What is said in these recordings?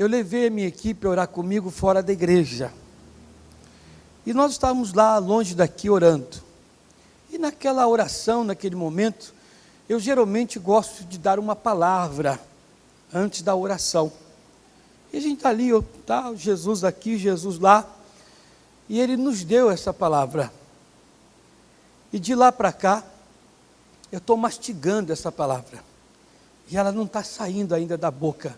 eu levei a minha equipe a orar comigo fora da igreja. E nós estávamos lá, longe daqui, orando. E naquela oração, naquele momento, eu geralmente gosto de dar uma palavra antes da oração. E a gente está ali, tá, Jesus aqui, Jesus lá, e Ele nos deu essa palavra. E de lá para cá, eu estou mastigando essa palavra, e ela não está saindo ainda da boca.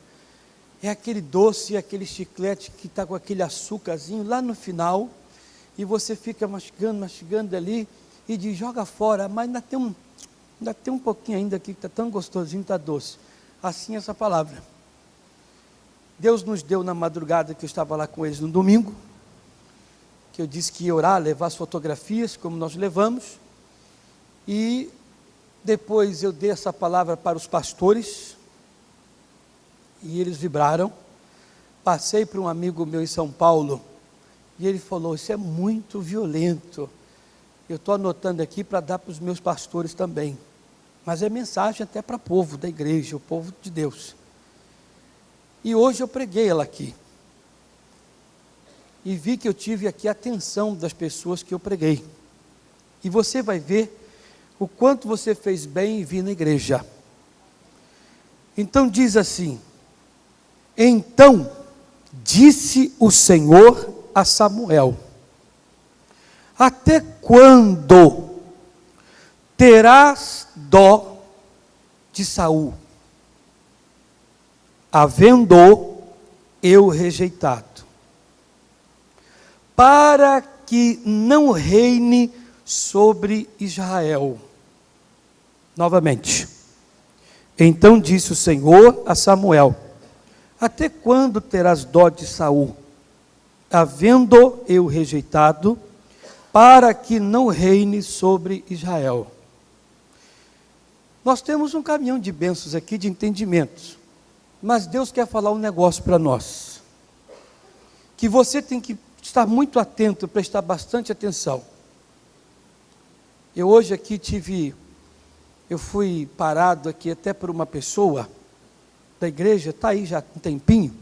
É aquele doce, aquele chiclete que está com aquele açúcarzinho lá no final, e você fica mastigando, mastigando ali, e diz, joga fora, mas ainda tem um pouquinho ainda aqui, que está tão gostosinho, está doce. Assim essa palavra. Deus nos deu na madrugada, que eu estava lá com eles no domingo, que eu disse que ia orar, levar as fotografias, como nós levamos, e depois eu dei essa palavra para os pastores, e eles vibraram. Passei para um amigo meu em São Paulo, e ele falou, isso é muito violento. Eu estou anotando aqui para dar para os meus pastores também. Mas é mensagem até para o povo da igreja, o povo de Deus. E hoje eu preguei ela aqui. E vi que eu tive aqui a atenção das pessoas que eu preguei. E você vai ver o quanto você fez bem em vir na igreja. Então diz assim, então disse o Senhor a Samuel, até quando terás dó de Saul, havendo eu rejeitado, para que não reine sobre Israel? Novamente, então disse o Senhor a Samuel, até quando terás dó de Saul, havendo eu rejeitado, para que não reine sobre Israel? Nós temos um caminhão de bênçãos aqui, de entendimentos, mas Deus quer falar um negócio para nós, que você tem que estar muito atento, prestar bastante atenção. Eu hoje aqui eu fui parado aqui até por uma pessoa da igreja, está aí já um tempinho,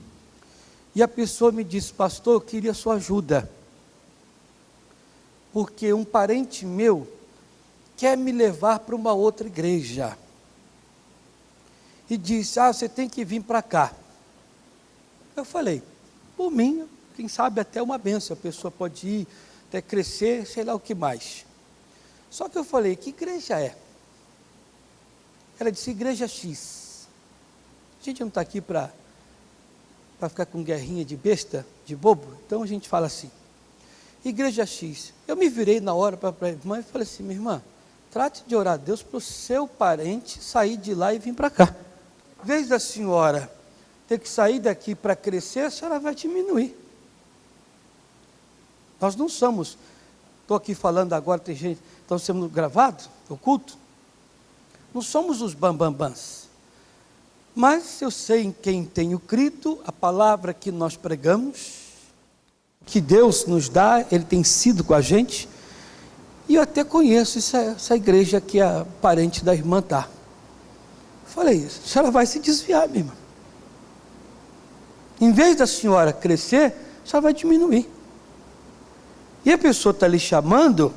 e a pessoa me disse, pastor, eu queria sua ajuda, porque um parente meu quer me levar para uma outra igreja, e disse, você tem que vir para cá. Eu falei, por mim, quem sabe até uma bênção, a pessoa pode ir, até crescer, sei lá o que mais. Só que eu falei, que igreja é? Ela disse, igreja X. A gente não está aqui para ficar com guerrinha de besta, de bobo, então a gente fala assim, igreja X. Eu me virei na hora para a irmã e falei assim, minha irmã, trate de orar a Deus para o seu parente sair de lá e vir para cá. Em vez da senhora ter que sair daqui para crescer, a senhora vai diminuir. Nós não somos, estou aqui falando agora, tem gente, estão sendo gravados, o culto, não somos os bambambãs, mas eu sei em quem tenho crido, a palavra que nós pregamos, que Deus nos dá, Ele tem sido com a gente, e eu até conheço essa igreja que a parente da irmã está. Falei, a senhora vai se desviar, minha irmã. Em vez da senhora crescer, a senhora vai diminuir. E a pessoa está lhe chamando,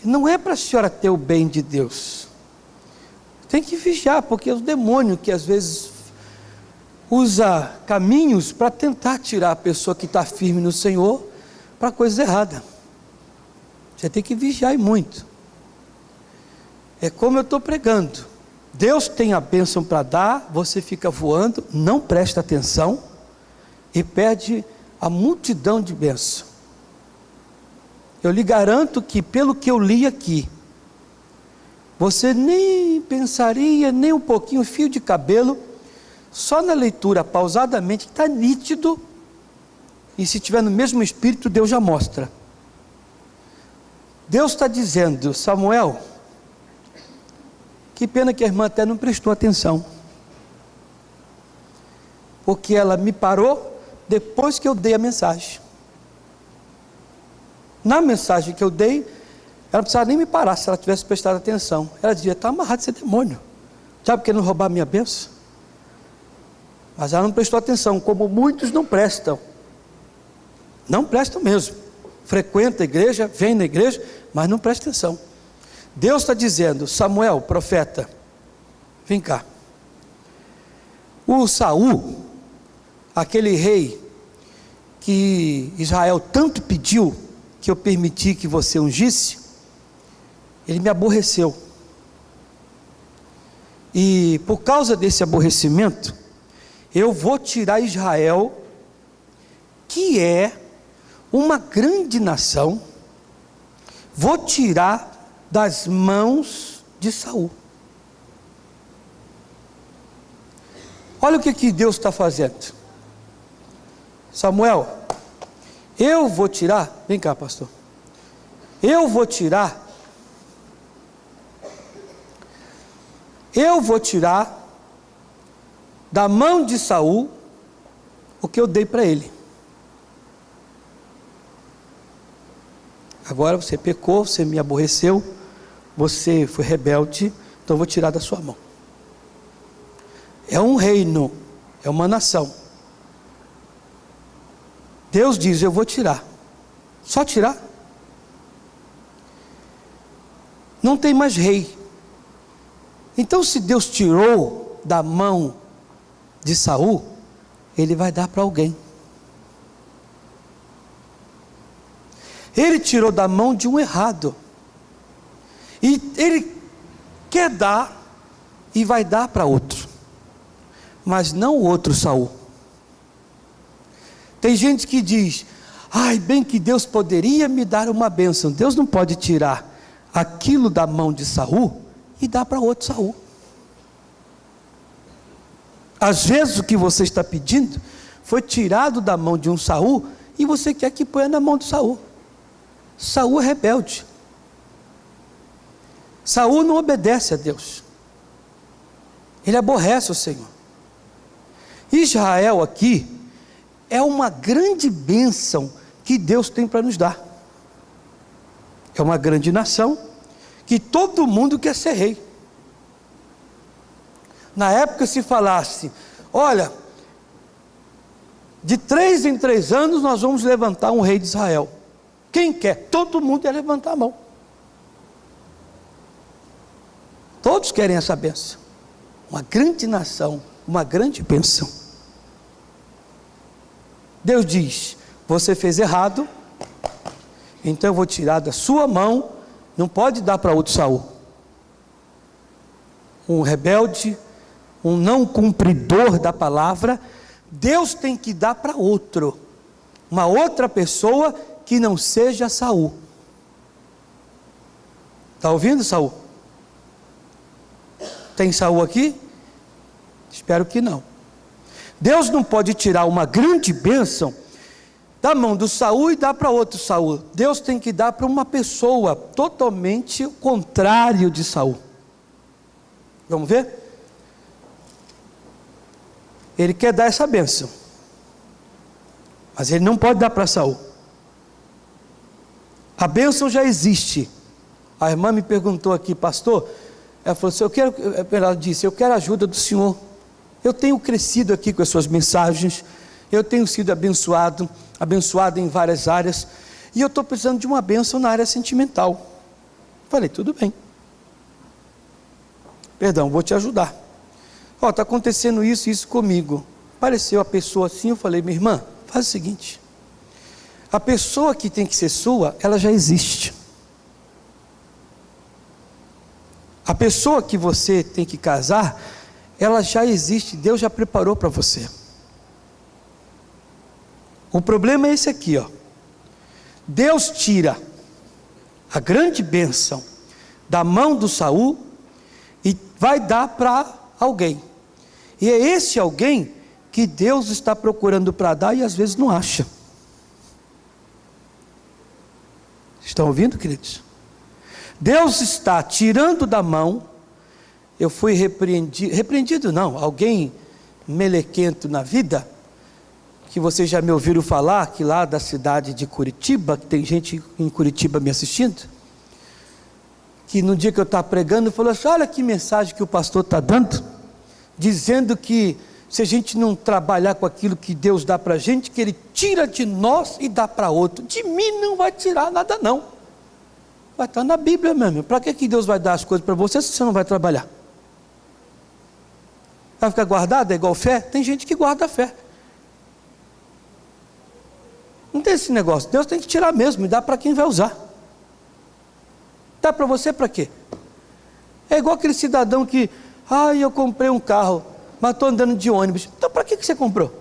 não é para a senhora ter o bem de Deus. Tem que vigiar, porque é o demônio que às vezes usa caminhos para tentar tirar a pessoa que está firme no Senhor para coisa errada. Você tem que vigiar e muito. É como eu estou pregando. Deus tem a bênção para dar, você fica voando, não presta atenção e perde a multidão de bênçãos. Eu lhe garanto que pelo que eu li aqui, você nem pensaria, nem um pouquinho, fio de cabelo, só na leitura pausadamente, está nítido, e se tiver no mesmo espírito, Deus já mostra. Deus está dizendo, Samuel, que pena que a irmã até não prestou atenção, porque ela me parou depois que eu dei a mensagem. Na mensagem que eu dei, ela não precisava nem me parar se ela tivesse prestado atenção. Ela dizia, está amarrado esse demônio, sabe por que não roubar minha bênção? Mas ela não prestou atenção, como muitos não prestam. Não prestam mesmo. Frequenta a igreja, vem na igreja, mas não presta atenção. Deus está dizendo: Samuel, profeta, vem cá. O Saul, aquele rei que Israel tanto pediu que eu permiti que você ungisse, ele me aborreceu. E por causa desse aborrecimento, eu vou tirar Israel, que é uma grande nação, vou tirar das mãos de Saul. Olha o que Deus está fazendo. Samuel, eu vou tirar, vem cá, pastor, eu vou tirar da mão de Saul o que eu dei para ele. Agora você pecou, você me aborreceu, você foi rebelde, então eu vou tirar da sua mão. É um reino, é uma nação. Deus diz: eu vou tirar. Só tirar. Não tem mais rei. Então, se Deus tirou da mão de Saul, Ele vai dar para alguém. Ele tirou da mão de um errado, e Ele quer dar, e vai dar para outro, mas não o outro Saul. Tem gente que diz: ai, bem que Deus poderia me dar uma bênção. Deus não pode tirar aquilo da mão de Saul e dar para outro Saul. Às vezes o que você está pedindo foi tirado da mão de um Saul, e você quer que ponha na mão de Saul. Saul é rebelde. Saul não obedece a Deus. Ele aborrece o Senhor. Israel aqui é uma grande bênção que Deus tem para nos dar. É uma grande nação que todo mundo quer ser rei. Na época, se falasse: olha, de 3 em 3 anos nós vamos levantar um rei de Israel. Quem quer? Todo mundo ia levantar a mão. Todos querem essa bênção. Uma grande nação, uma grande bênção. Deus diz: você fez errado, então eu vou tirar da sua mão. Não pode dar para outro Saul. Um rebelde, um não cumpridor da palavra, Deus tem que dar para outro, uma outra pessoa que não seja Saul. Está ouvindo, Saul? Tem Saul aqui? Espero que não. Deus não pode tirar uma grande bênção da mão do Saul e dar para outro Saul. Deus tem que dar para uma pessoa totalmente o contrário de Saul. Vamos ver? Ele quer dar essa bênção, mas ele não pode dar para Saul. A bênção já existe. A irmã me perguntou aqui: pastor, ela falou assim: ela disse, eu quero a ajuda do senhor. Eu tenho crescido aqui com as suas mensagens, eu tenho sido abençoado em várias áreas, e eu estou precisando de uma bênção na área sentimental. Falei: tudo bem, perdão, vou te ajudar. Está acontecendo isso e isso comigo. Apareceu a pessoa assim, eu falei: minha irmã, faz o seguinte, a pessoa que tem que ser sua, ela já existe. A pessoa que você tem que casar, ela já existe, Deus já preparou para você. O problema é esse aqui, ó. Deus tira a grande bênção da mão do Saul e vai dar para alguém. E é esse alguém que Deus está procurando para dar e às vezes não acha. Estão ouvindo, queridos? Deus está tirando da mão. Eu fui repreendido não, alguém melequento na vida, que vocês já me ouviram falar, que lá da cidade de Curitiba, que tem gente em Curitiba me assistindo, que no dia que eu estava pregando, falou assim: olha que mensagem que o pastor está dando, dizendo que se a gente não trabalhar com aquilo que Deus dá para a gente, que Ele tira de nós e dá para outro. De mim não vai tirar nada não. Vai estar na Bíblia mesmo. Para que Deus vai dar as coisas para você se você não vai trabalhar? Vai ficar guardado? É igual fé? Tem gente que guarda a fé. Não tem esse negócio. Deus tem que tirar mesmo e dá para quem vai usar. Dá para você para quê? É igual aquele cidadão que, eu comprei um carro, mas estou andando de ônibus. Então para que você comprou?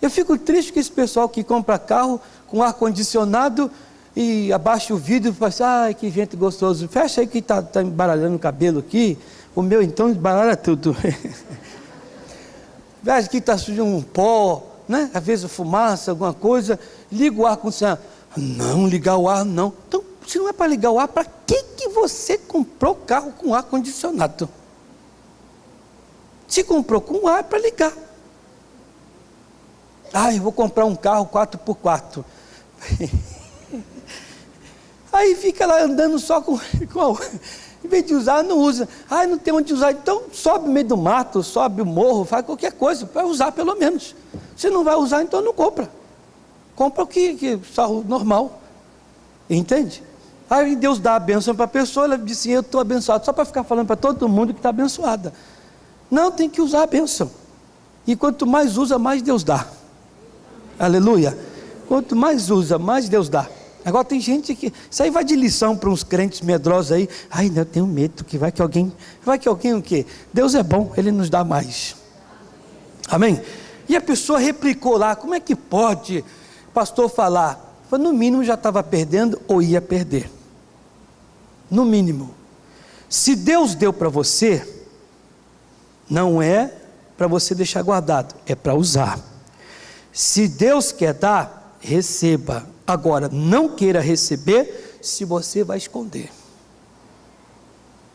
Eu fico triste com esse pessoal que compra carro com ar-condicionado e abaixa o vidro e fala assim, ai que vento gostoso, fecha aí que está embaralhando o cabelo aqui, o meu então embaralha tudo. Veja que está sujo um pó, né? Às vezes fumaça, alguma coisa, liga o ar-condicionado. Não, ligar o ar não. Então, se não é para ligar o ar, para que você comprou carro com ar-condicionado? Se comprou com ar, é para ligar. Eu vou comprar um carro 4x4. Aí fica lá andando só com em vez de usar, não usa. Não tem onde usar. Então sobe no meio do mato, sobe o morro, faz qualquer coisa, para usar pelo menos. Se não vai usar, então não compra. Compra o que carro normal. Entende? Aí Deus dá a bênção para a pessoa, ela diz assim, eu estou abençoado, só para ficar falando para todo mundo que está abençoada. Não, tem que usar a bênção. E quanto mais usa, mais Deus dá. Aleluia. Quanto mais usa, mais Deus dá. Agora tem gente que, isso aí vai de lição para uns crentes medrosos aí, eu tenho medo que vai que alguém o quê? Deus é bom, Ele nos dá mais. Amém? E a pessoa replicou lá, como é que pode pastor falar? No mínimo já estava perdendo ou ia perder. No mínimo. Se Deus deu para você, não é para você deixar guardado, é para usar. Se Deus quer dar, receba. Agora, não queira receber se você vai esconder.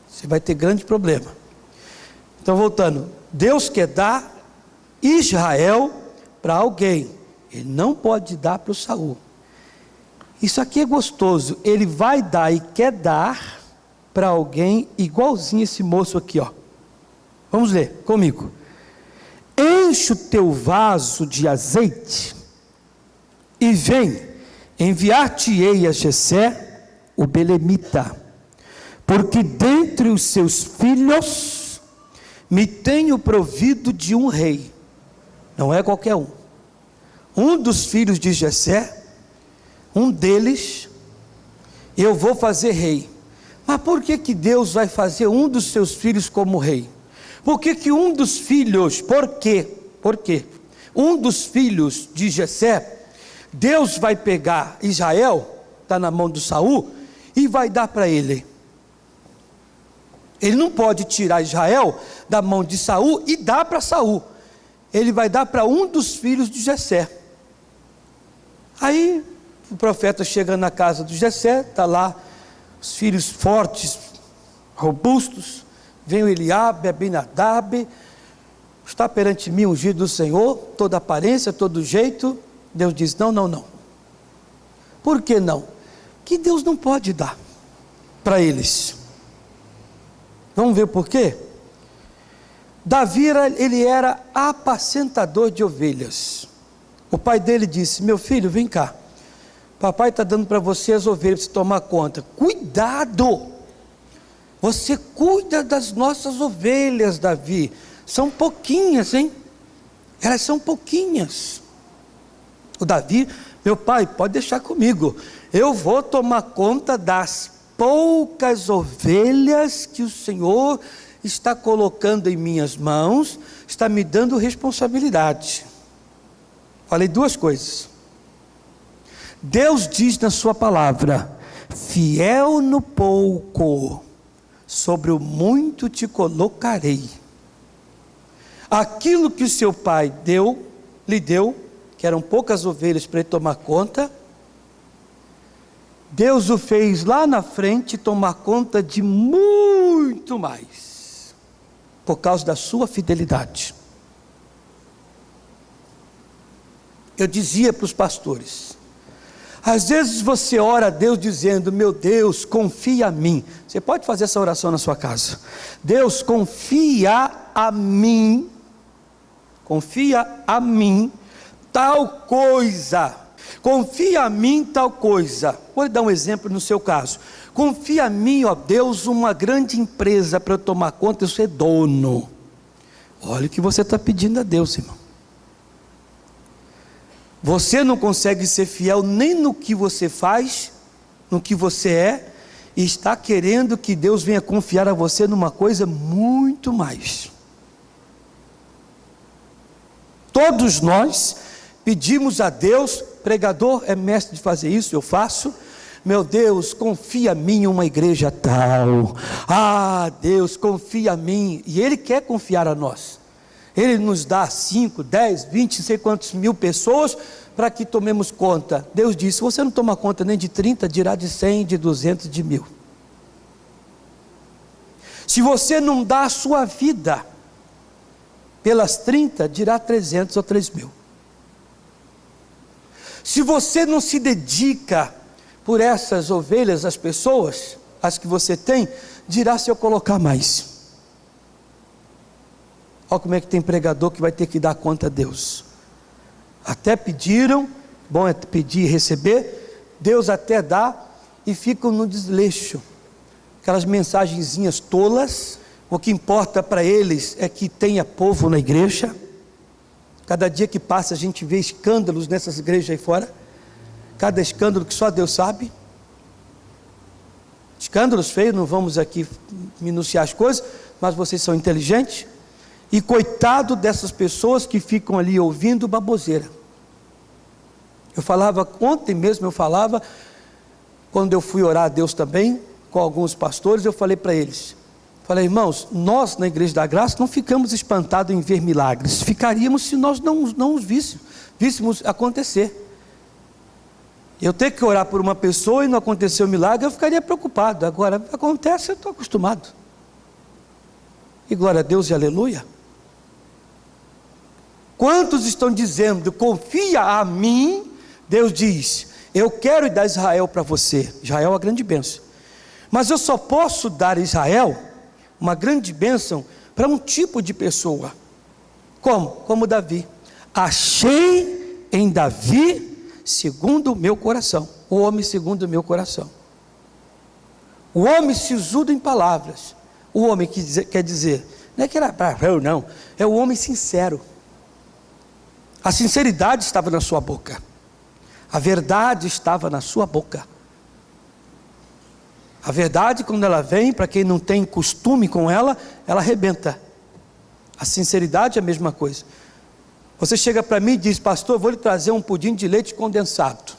Você vai ter grande problema. Então, voltando. Deus quer dar Israel para alguém. Ele não pode dar para o Saul. Isso aqui é gostoso. Ele vai dar e quer dar para alguém igualzinho esse moço aqui, ó. Vamos ler comigo. Enche o teu vaso de azeite e vem, enviar-te-ei a Jessé, o belemita, porque dentre os seus filhos me tenho provido de um rei. Não é qualquer um. Um dos filhos de Jessé, um deles, eu vou fazer rei. Mas por que Deus vai fazer um dos seus filhos como rei? Por que um dos filhos, por quê? Um dos filhos de Jessé, Deus vai pegar Israel, está na mão do Saul, e vai dar para ele. Ele não pode tirar Israel da mão de Saul e dar para Saul. Ele vai dar para um dos filhos de Jessé. Aí o profeta chega na casa do Jessé, está lá os filhos fortes, robustos. Vem o Eliabe, Abinadab, está perante mim ungido do Senhor, toda aparência, todo jeito. Deus diz, não. Por que não? Que Deus não pode dar para eles. Vamos ver por quê? Davi, ele era apacentador de ovelhas. O pai dele disse, meu filho, vem cá. Papai está dando para você as ovelhas, para você tomar conta. Cuidado! Você cuida das nossas ovelhas, Davi. São pouquinhas, hein? Elas são pouquinhas. O Davi, meu pai, pode deixar comigo. Eu vou tomar conta das poucas ovelhas que o Senhor está colocando em minhas mãos, está me dando responsabilidade. Falei duas coisas. Deus diz na sua palavra, fiel no pouco, sobre o muito te colocarei. Aquilo que o seu pai lhe deu, que eram poucas ovelhas para ele tomar conta, Deus o fez lá na frente tomar conta de muito mais, por causa da sua fidelidade. Eu dizia para os pastores, às vezes você ora a Deus dizendo, meu Deus, confia em mim. Você pode fazer essa oração na sua casa. Deus, confia a mim, tal coisa. Confia a mim tal coisa. Vou dar um exemplo no seu caso. Confia a mim, ó Deus, uma grande empresa para eu tomar conta, eu ser dono. Olha o que você está pedindo a Deus, irmão. Você não consegue ser fiel nem no que você faz, no que você é, e está querendo que Deus venha confiar a você numa coisa muito mais. Todos nós pedimos a Deus, pregador é mestre de fazer isso, eu faço. Meu Deus, confia a mim uma igreja tal. Ah, Deus, confia a mim. E Ele quer confiar a nós. Ele nos dá 5, 10, 20, não sei quantos mil pessoas para que tomemos conta. Deus disse, se você não toma conta nem de 30, dirá de 100, de 200, de 1000. Se você não dá a sua vida pelas 30, dirá 300 ou 3.000. Se você não se dedica por essas ovelhas, as pessoas, as que você tem, dirá se eu colocar mais. Olha como é que tem pregador que vai ter que dar conta a Deus. Até pediram, bom é pedir e receber, Deus até dá e ficam no desleixo. Aquelas mensagenzinhas tolas, o que importa para eles é que tenha povo na igreja. Cada dia que passa a gente vê escândalos nessas igrejas aí fora. Cada escândalo que só Deus sabe. Escândalos feios, não vamos aqui minuciar as coisas, mas vocês são inteligentes. E coitado dessas pessoas que ficam ali ouvindo baboseira. Eu falava, ontem mesmo eu falava, quando eu fui orar a Deus também, com alguns pastores, eu falei para eles, falei, irmãos, nós na Igreja da Graça não ficamos espantados em ver milagres, ficaríamos se nós não os víssemos acontecer. Eu ter que orar por uma pessoa e não acontecer o milagre, eu ficaria preocupado. Agora, acontece, eu estou acostumado. E glória a Deus e aleluia. Quantos estão dizendo, confia a mim? Deus diz, eu quero dar Israel para você. Israel é uma grande bênção. Mas eu só posso dar a Israel uma grande bênção para um tipo de pessoa. Como? Como Davi. Achei em Davi segundo o meu coração. O homem segundo o meu coração. O homem sisudo em palavras. O homem que quer dizer, não é que era bravo, não. É o homem sincero. A sinceridade estava na sua boca. A verdade estava na sua boca. A verdade, quando ela vem, para quem não tem costume com ela, ela arrebenta. A sinceridade é a mesma coisa. Você chega para mim e diz, pastor, eu vou lhe trazer um pudim de leite condensado.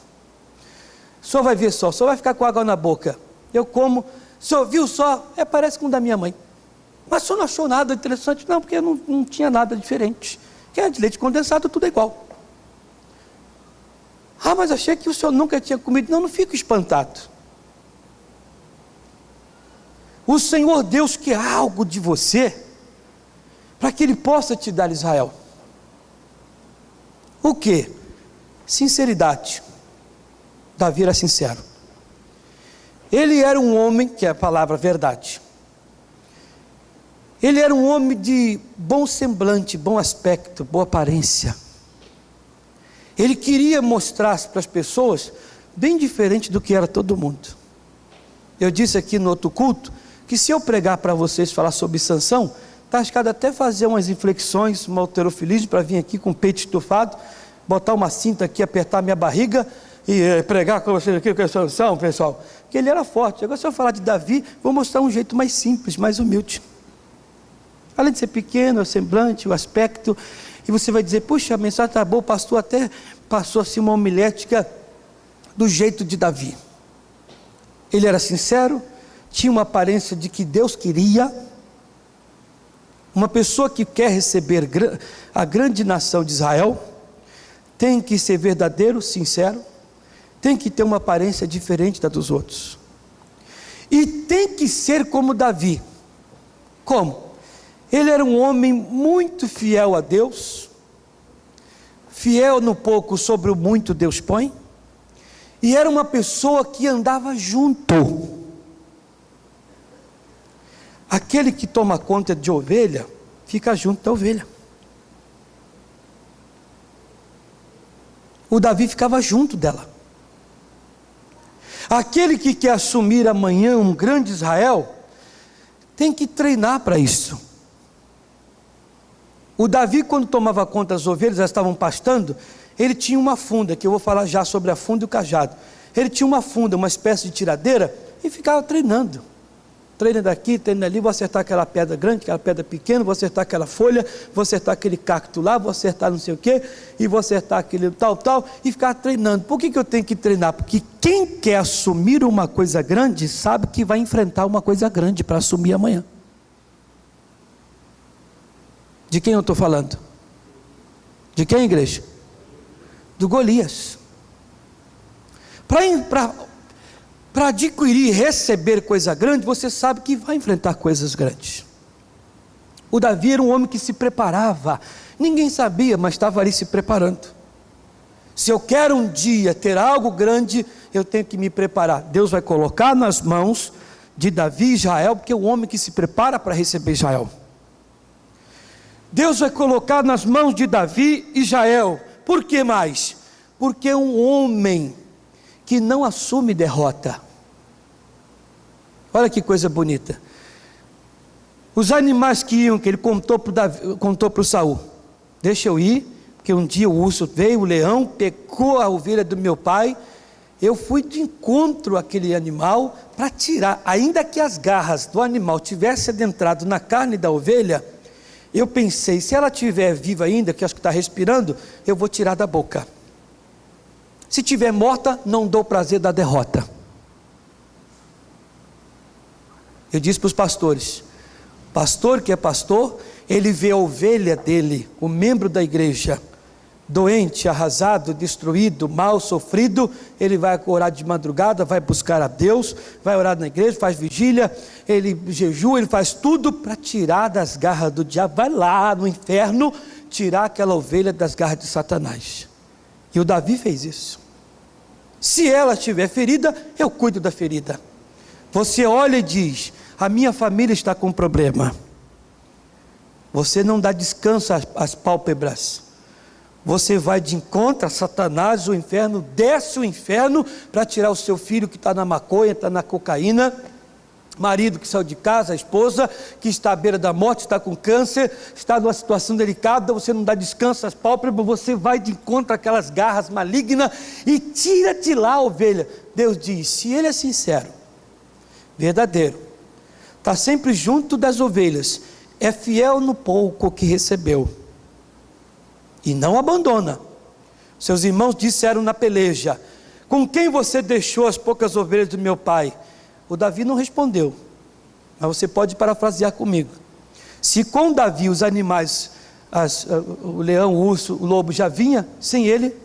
O senhor vai ver só, o senhor vai ficar com água na boca. Eu como, o senhor viu só? Parece com o da minha mãe. Mas o senhor não achou nada interessante? Não, porque não tinha nada diferente. Que é de leite condensado, tudo é igual. Ah, mas achei que o senhor nunca tinha comido. Não fico espantado. O Senhor Deus quer algo de você, para que Ele possa te dar Israel. O que? Sinceridade. Davi era sincero. Ele era um homem, que é a palavra verdade. Ele era um homem de bom semblante, bom aspecto, boa aparência. Ele queria mostrar para as pessoas, bem diferente do que era todo mundo. Eu disse aqui no outro culto, que se eu pregar para vocês falar sobre Sansão, está arriscado até fazer umas inflexões, uma halterofilismo, para vir aqui com o peito estufado, botar uma cinta aqui, apertar minha barriga, e pregar com vocês aqui com a Sansão, pessoal, que ele era forte. Agora se eu falar de Davi, vou mostrar um jeito mais simples, mais humilde. Além de ser pequeno, o semblante, o aspecto, e você vai dizer, puxa, a mensagem está boa, o pastor até passou assim uma homilética do jeito de Davi. Ele era sincero, tinha uma aparência de que Deus queria. Uma pessoa que quer receber a grande nação de Israel, tem que ser verdadeiro, sincero, tem que ter uma aparência diferente da dos outros, e tem que ser como Davi. Como? Ele era um homem muito fiel a Deus, fiel no pouco, sobre o muito Deus põe, e era uma pessoa que andava junto. Aquele que toma conta de ovelha, fica junto da ovelha. O Davi ficava junto dela. Aquele que quer assumir amanhã um grande Israel, tem que treinar para isso. O Davi, quando tomava conta das ovelhas, elas estavam pastando, ele tinha uma funda, que eu vou falar já sobre a funda e o cajado. Ele tinha uma funda, uma espécie de tiradeira, e ficava treinando. Treina daqui, treina ali, vou acertar aquela pedra grande, aquela pedra pequena, vou acertar aquela folha, vou acertar aquele cacto lá, vou acertar não sei o quê, e vou acertar aquele tal, e ficava treinando. Por que eu tenho que treinar? Porque quem quer assumir uma coisa grande, sabe que vai enfrentar uma coisa grande para assumir amanhã. De quem eu estou falando? De quem, igreja? Do Golias. Para adquirir e receber coisa grande, você sabe que vai enfrentar coisas grandes. O Davi era um homem que se preparava. Ninguém sabia, mas estava ali se preparando. Se eu quero um dia ter algo grande, eu tenho que me preparar. Deus vai colocar nas mãos de Davi e Israel, porque é o homem que se prepara para receber Israel. Deus vai colocar nas mãos de Davi e Israel. Por que mais? Porque é um homem que não assume derrota. Olha que coisa bonita. Os animais que iam, que ele contou para o Saul: deixa eu ir, porque um dia o urso veio, o leão pegou a ovelha do meu pai. Eu fui de encontro àquele animal para tirar, ainda que as garras do animal tivessem adentrado na carne da ovelha, eu pensei, se ela estiver viva ainda, que acho que está respirando, eu vou tirar da boca. Se estiver morta, não dou prazer da derrota. Eu disse para os pastores: pastor que é pastor, ele vê a ovelha dele, o membro da igreja, doente, arrasado, destruído, mal, sofrido, ele vai orar de madrugada, vai buscar a Deus, vai orar na igreja, faz vigília, ele jejua, ele faz tudo para tirar das garras do diabo, vai lá no inferno, tirar aquela ovelha das garras de Satanás. E o Davi fez isso. Se ela estiver ferida, eu cuido da ferida. Você olha e diz: a minha família está com problema. Você não dá descanso às pálpebras. Você vai de encontro a Satanás, o inferno, desce o inferno para tirar o seu filho que está na maconha, está na cocaína, marido que saiu de casa, a esposa que está à beira da morte, está com câncer, está numa situação delicada, você não dá descanso às pálpebras, você vai de encontro àquelas garras malignas e tira de lá a ovelha. Deus diz: se ele é sincero, verdadeiro, está sempre junto das ovelhas, é fiel no pouco que recebeu, e não abandona. Seus irmãos disseram na peleja: com quem você deixou as poucas ovelhas do meu pai? O Davi não respondeu, mas você pode parafrasear comigo. Se com Davi os animais, o leão, o urso, o lobo já vinha, sem ele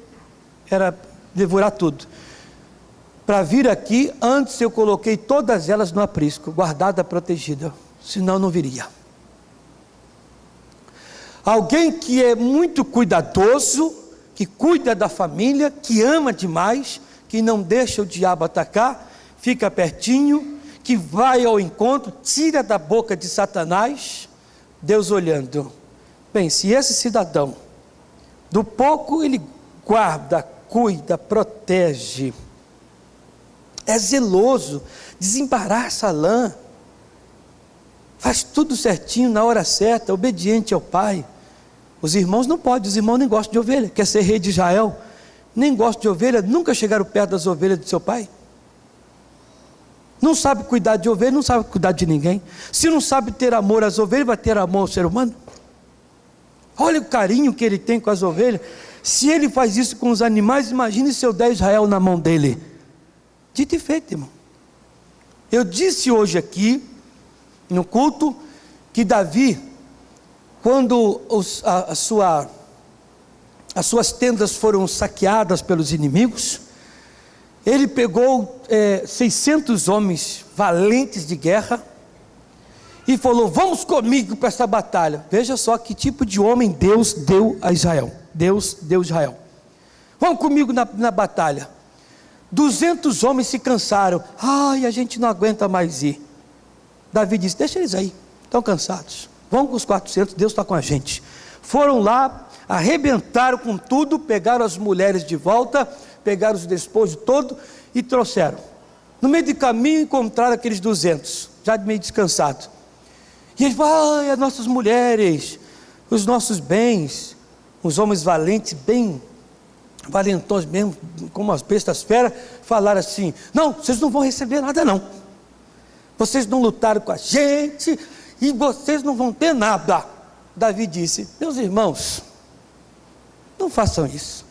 era devorar tudo. Para vir aqui, antes eu coloquei todas elas no aprisco, guardada, protegida, senão não viria. Alguém que é muito cuidadoso, que cuida da família, que ama demais, que não deixa o diabo atacar, fica pertinho, que vai ao encontro, tira da boca de Satanás. Deus olhando: bem, se esse cidadão, do pouco ele guarda, cuida, protege, é zeloso, desembaraça a lã, faz tudo certinho na hora certa, obediente ao pai. Os irmãos não podem, os irmãos nem gostam de ovelha, quer ser rei de Israel, nem gostam de ovelha, nunca chegaram perto das ovelhas do seu pai. Não sabe cuidar de ovelha, não sabe cuidar de ninguém. Se não sabe ter amor às ovelhas, vai ter amor ao ser humano? Olha o carinho que ele tem com as ovelhas. Se ele faz isso com os animais, imagine se eu der Israel na mão dele. Dito e feito, irmão. Eu disse hoje aqui, no culto, que Davi, quando as suas tendas foram saqueadas pelos inimigos, ele pegou 600 homens valentes de guerra e falou: vamos comigo para essa batalha. Veja só que tipo de homem Deus deu a Israel. Deus deu Israel. Vamos comigo na batalha. 200 homens se cansaram. Ai, a gente não aguenta mais ir. Davi disse: deixa eles aí, estão cansados. Vão com os 400, Deus está com a gente. Foram lá, arrebentaram com tudo, pegaram as mulheres de volta, pegaram os despojos todos e trouxeram. No meio do caminho encontraram aqueles 200, já meio descansados. E eles falaram: ai, as nossas mulheres, os nossos bens, os homens valentes, bem valentões mesmo, como as bestas feras, falaram assim: não, vocês não vão receber nada não. Vocês não lutaram com a gente e vocês não vão ter nada. Davi disse: meus irmãos, não façam isso.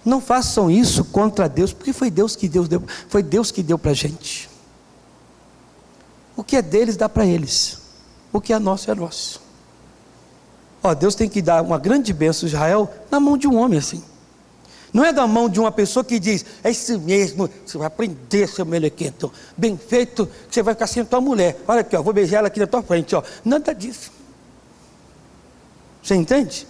Não façam isso contra Deus, porque foi Deus que deu para a gente. O que é deles dá para eles, o que é nosso é nosso. Deus tem que dar uma grande bênção a Israel na mão de um homem assim. Não é da mão de uma pessoa que diz: é isso mesmo, você vai aprender, seu melequento, bem feito, que você vai ficar sem tua mulher. Olha aqui, vou beijar ela aqui na tua frente, nada disso. Você entende?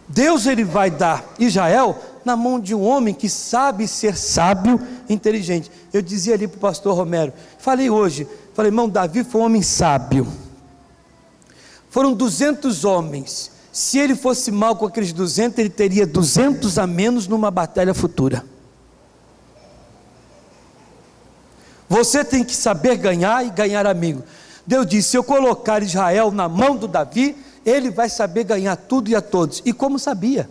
Deus, ele vai dar Israel na mão de um homem que sabe ser sábio e inteligente. Eu dizia ali para o pastor Romero, falei hoje, irmão, Davi foi um homem sábio. Foram 200 homens. Se ele fosse mal com aqueles 200, ele teria 200 a menos numa batalha futura. Você tem que saber ganhar e ganhar amigo. Deus disse: se eu colocar Israel na mão do Davi, ele vai saber ganhar tudo e a todos. E como sabia?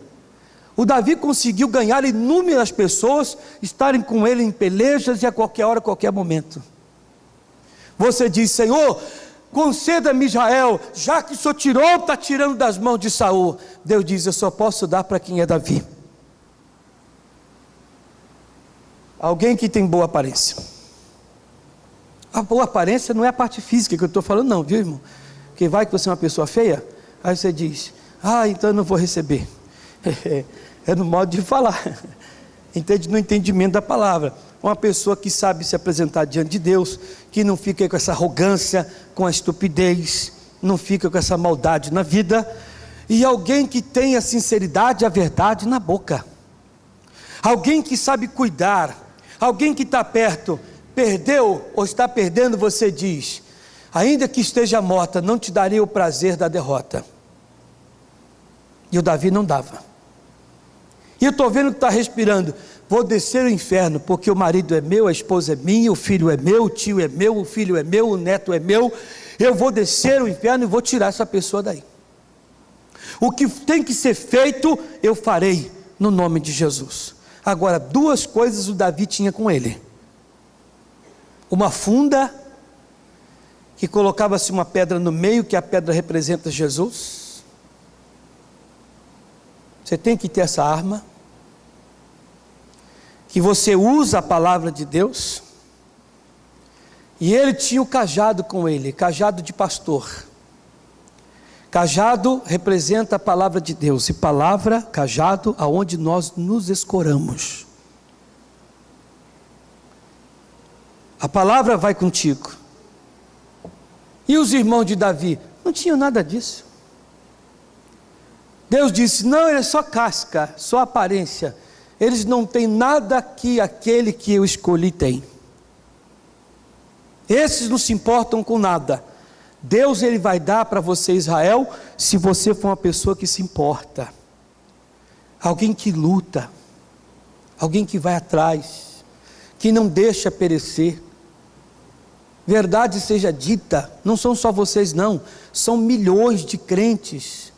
O Davi conseguiu ganhar inúmeras pessoas, estarem com ele em pelejas e a qualquer hora, a qualquer momento. Você diz: Senhor, conceda-me Israel, já que o Senhor tirou, está tirando das mãos de Saul. Deus diz: eu só posso dar para quem é Davi. Alguém que tem boa aparência. A boa aparência não é a parte física que eu estou falando não, viu, irmão? Porque vai que você é uma pessoa feia, aí você diz: então eu não vou receber. É no modo de falar, entende? No entendimento da palavra. Uma pessoa que sabe se apresentar diante de Deus, que não fica com essa arrogância, com a estupidez, não fica com essa maldade na vida, e alguém que tem a sinceridade e a verdade na boca, alguém que sabe cuidar, alguém que está perto, perdeu ou está perdendo, você diz: ainda que esteja morta, não te darei o prazer da derrota. E o Davi não dava. E eu estou vendo que está respirando: vou descer o inferno, porque o marido é meu, a esposa é minha, o filho é meu, o tio é meu, o filho é meu, o neto é meu. Eu vou descer o inferno e vou tirar essa pessoa daí. O que tem que ser feito, eu farei, no nome de Jesus. Agora, duas coisas o Davi tinha com ele: uma funda, que colocava-se uma pedra no meio, que a pedra representa Jesus. Você tem que ter essa arma, que você usa a palavra de Deus. E ele tinha o cajado com ele, cajado de pastor. Cajado representa a palavra de Deus, e palavra, cajado, aonde nós nos escoramos. A palavra vai contigo. E os irmãos de Davi não tinham nada disso. Deus disse: não, ele é só casca, só aparência. Eles não têm nada que aquele que eu escolhi tem. Esses não se importam com nada. Deus, ele vai dar para você, Israel, se você for uma pessoa que se importa, alguém que luta, alguém que vai atrás, que não deixa perecer. Verdade seja dita, não são só vocês não, são milhões de crentes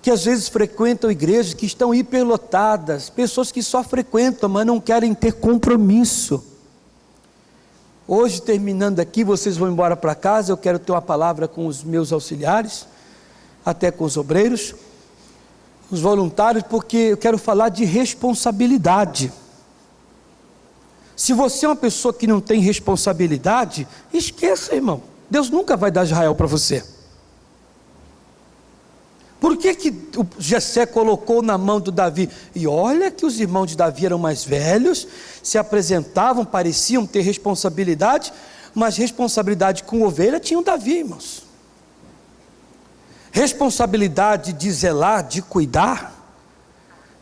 que às vezes frequentam igrejas que estão hiperlotadas, pessoas que só frequentam, mas não querem ter compromisso. Hoje, terminando aqui, vocês vão embora para casa, eu quero ter uma palavra com os meus auxiliares, até com os obreiros, os voluntários, porque eu quero falar de responsabilidade. Se você é uma pessoa que não tem responsabilidade, esqueça, irmão, Deus nunca vai dar Israel para você. Por que o Jessé colocou na mão do Davi? E olha que os irmãos de Davi eram mais velhos, se apresentavam, pareciam ter responsabilidade, mas responsabilidade com ovelha tinha o Davi, irmãos. Responsabilidade de zelar, de cuidar,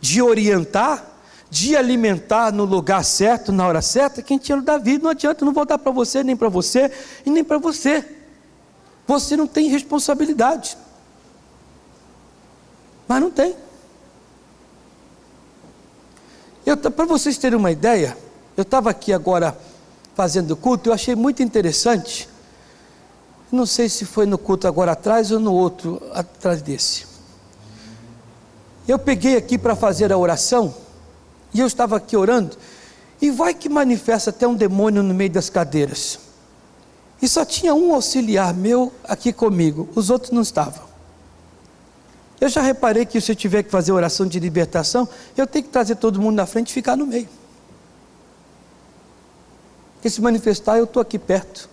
de orientar, de alimentar no lugar certo, na hora certa, quem tinha o Davi. Não adianta, não vou dar para você, nem para você, e nem para você. você não tem responsabilidade. Mas não tem. Para vocês terem uma ideia, eu estava aqui agora fazendo culto, eu achei muito interessante, não sei se foi no culto agora atrás ou no outro atrás desse. Eu peguei aqui para fazer a oração, e eu estava aqui orando, e vai que manifesta até um demônio no meio das cadeiras. E só tinha um auxiliar meu aqui comigo, os outros não estavam. Eu já reparei que se eu tiver que fazer oração de libertação, eu tenho que trazer todo mundo na frente e ficar no meio. Porque se manifestar, eu estou aqui perto.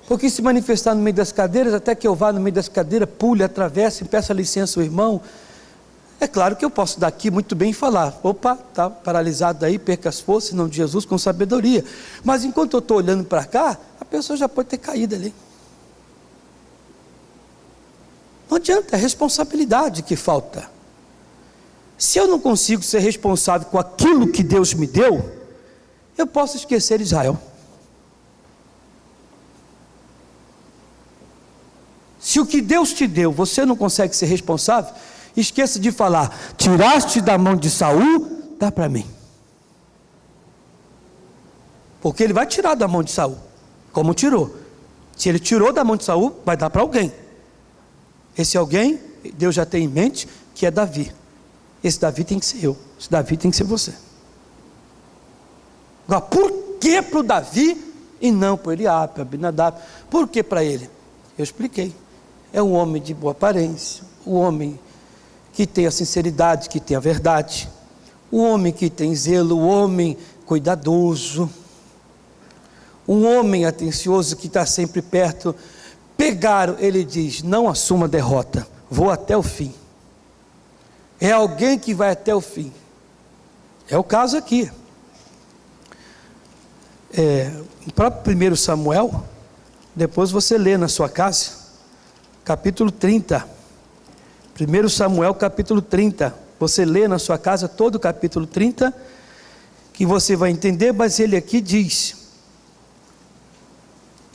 Porque se manifestar no meio das cadeiras, até que eu vá no meio das cadeiras, pule, atravesse, peça licença ao irmão. É claro que eu posso daqui muito bem falar, opa, está paralisado aí, perca as forças, em nome de Jesus, com sabedoria. Mas enquanto eu estou olhando para cá, a pessoa já pode ter caído ali. Não adianta, é responsabilidade que falta. Se eu não consigo ser responsável com aquilo que Deus me deu, eu posso esquecer Israel. Se o que Deus te deu, você não consegue ser responsável, esqueça de falar, tiraste da mão de Saul, dá para mim. Porque ele vai tirar da mão de Saul, como tirou. Se ele tirou da mão de Saul, vai dar para alguém. Esse alguém, Deus já tem em mente, que é Davi. Esse Davi tem que ser eu, esse Davi tem que ser você. Agora, por que para o Davi e não para Eliabe, para Abinadab? Por que para ele? Eu expliquei. É um homem de boa aparência, um homem que tem a sinceridade, que tem a verdade, um homem que tem zelo, um homem cuidadoso, um homem atencioso que está sempre perto. Pegaram, ele diz, não assuma derrota, vou até o fim. É alguém que vai até o fim. É o caso aqui. No próprio 1 Samuel, depois você lê na sua casa, capítulo 30. 1 Samuel capítulo 30. Você lê na sua casa todo o capítulo 30, que você vai entender, mas ele aqui diz...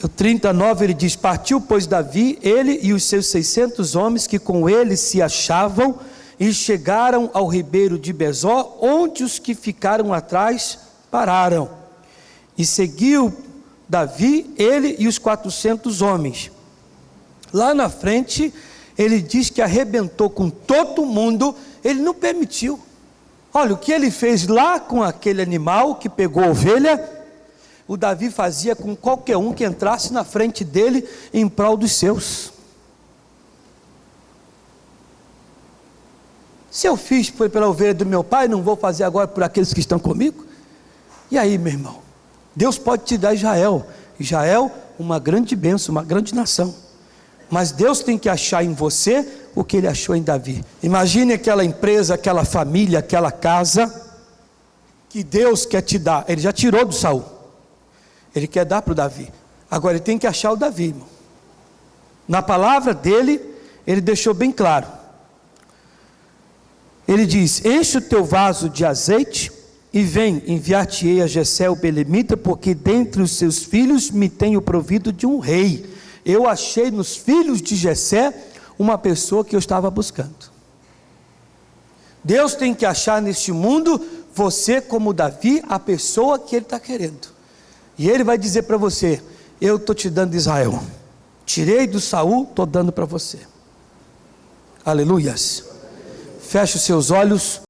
O 39 ele diz, partiu pois Davi, ele e os seus 600 homens que com ele se achavam, e chegaram ao ribeiro de Besor, onde os que ficaram atrás pararam. E seguiu Davi, ele e os 400 homens. Lá na frente, ele diz que arrebentou com todo mundo, ele não permitiu. Olha, o que ele fez lá com aquele animal que pegou a ovelha, o Davi fazia com qualquer um que entrasse na frente dele em prol dos seus. Se eu fiz foi pela ovelha do meu pai, não vou fazer agora por aqueles que estão comigo? E aí, meu irmão, Deus pode te dar Israel. Israel, uma grande bênção, uma grande nação. Mas Deus tem que achar em você o que ele achou em Davi. Imagine aquela empresa, aquela família, aquela casa que Deus quer te dar. Ele já tirou do Saul. Ele quer dar para o Davi. Agora ele tem que achar o Davi, irmão. Na palavra dele, ele deixou bem claro. Ele diz, enche o teu vaso de azeite e vem, enviar-te-ei a Jessé o belemita, porque dentre os seus filhos me tenho provido de um rei. Eu achei nos filhos de Jessé uma pessoa que eu estava buscando. Deus tem que achar neste mundo, você como Davi, a pessoa que ele está querendo. E ele vai dizer para você, eu estou te dando Israel. Tirei do Saul, estou dando para você. Aleluias. Feche os seus olhos.